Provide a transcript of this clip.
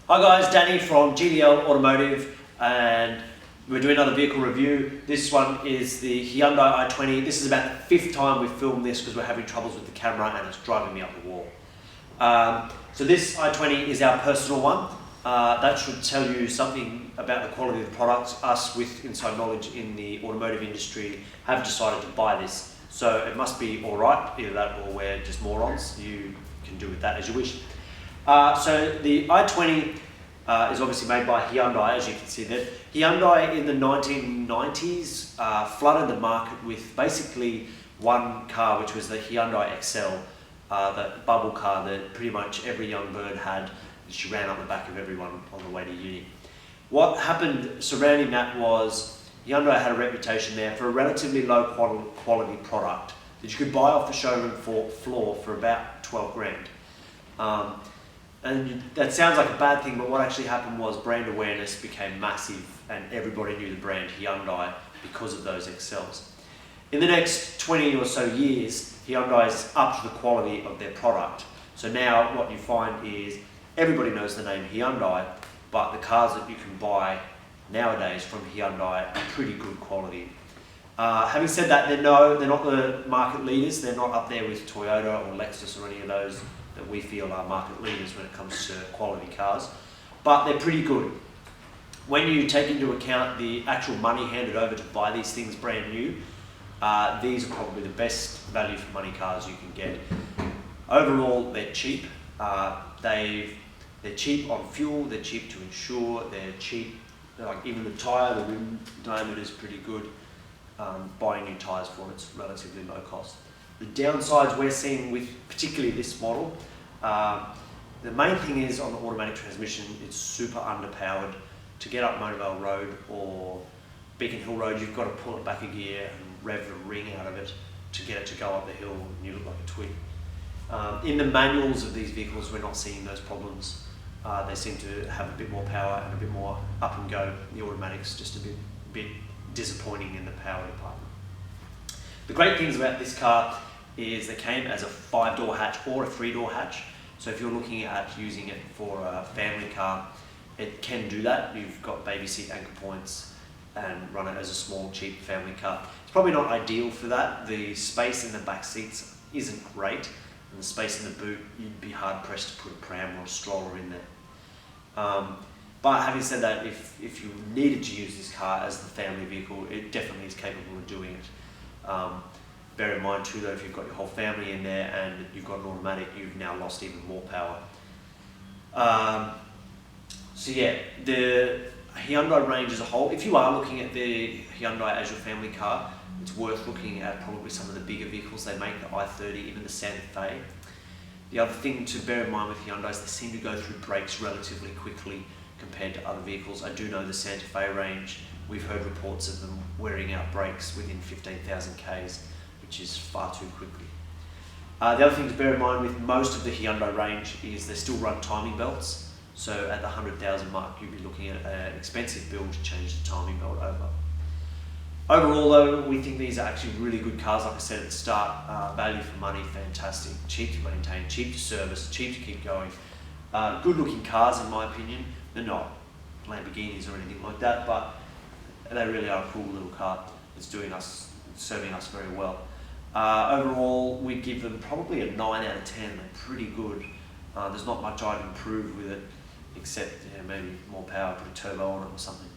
Hi guys, Danny from GDL Automotive, and we're doing another vehicle review. This one is the Hyundai I20. This is about the fifth time we've filmed this because we're having troubles with the camera and it's driving me up the wall. So this I20 is our personal one. That should tell you something about the quality of the product. Us with inside knowledge in the automotive industry have decided to buy this. So it must be alright, either that or we're just morons. You can do with that as you wish. So the I20 is obviously made by Hyundai, as you can see there. Hyundai in the 1990s flooded the market with basically one car, which was the Hyundai Excel, the bubble car that pretty much every young bird had. She ran up the back of everyone on the way to uni. What happened surrounding that was Hyundai had a reputation there for a relatively low quality product that you could buy off the showroom floor for about 12 grand. And that sounds like a bad thing, but what actually happened was brand awareness became massive and everybody knew the brand Hyundai because of those Excels. In the next 20 or so years, Hyundai's upped the quality of their product. So now what you find is everybody knows the name Hyundai, but the cars that you can buy nowadays from Hyundai are pretty good quality. Having said that, they're not the market leaders. They're not up there with Toyota or Lexus or any of those that we feel are market leaders when it comes to quality cars, but they're pretty good. When you take into account the actual money handed over to buy these things brand new, these are probably the best value for money cars you can get. Overall, they're cheap. They're cheap on fuel, they're cheap to insure, they're cheap, like even the tyre, the rim diameter is pretty good. Buying new tyres for it's relatively low cost. The downsides we're seeing with particularly this model, the main thing is on the automatic transmission, it's super underpowered. To get up Motorvale Road or Beacon Hill Road, you've got to pull it back a gear and rev the ring out of it to get it to go up the hill and you look like a twig. In the manuals of these vehicles, we're not seeing those problems. They seem to have a bit more power and a bit more up and go. The automatic's just a bit disappointing in the power department. The great things about this car is they came as a 5-door hatch or a 3-door hatch. So if you're looking at using it for a family car, it can do that. You've got baby seat anchor points and run it as a small, cheap family car. It's probably not ideal for that. The space in the back seats isn't great, and the space in the boot, you'd be hard pressed to put a pram or a stroller in there. But having said that, if you needed to use this car as the family vehicle, it definitely is capable of doing it. Bear in mind too though, if you've got your whole family in there and you've got an automatic, you've now lost even more power. So yeah, the Hyundai range as a whole, if you are looking at the Hyundai as your family car, it's worth looking at probably some of the bigger vehicles they make, the I30, even the Santa Fe. The other thing to bear in mind with Hyundai is they seem to go through brakes relatively quickly compared to other vehicles. I do know the Santa Fe range, we've heard reports of them wearing out brakes within 15,000 Ks, which is far too quickly. The other thing to bear in mind with most of the Hyundai range is they still run timing belts. So at the 100,000 mark, you'll be looking at an expensive bill to change the timing belt over. Overall though, we think these are actually really good cars. Like I said at the start, value for money, fantastic, cheap to maintain, cheap to service, cheap to keep going. Good looking cars in my opinion. They're not Lamborghinis or anything like that, but they really are a cool little car that's serving us very well. Overall, we'd give them probably a 9 out of 10. They're pretty good. There's not much I'd improve with it, except maybe more power, put a turbo on it or something.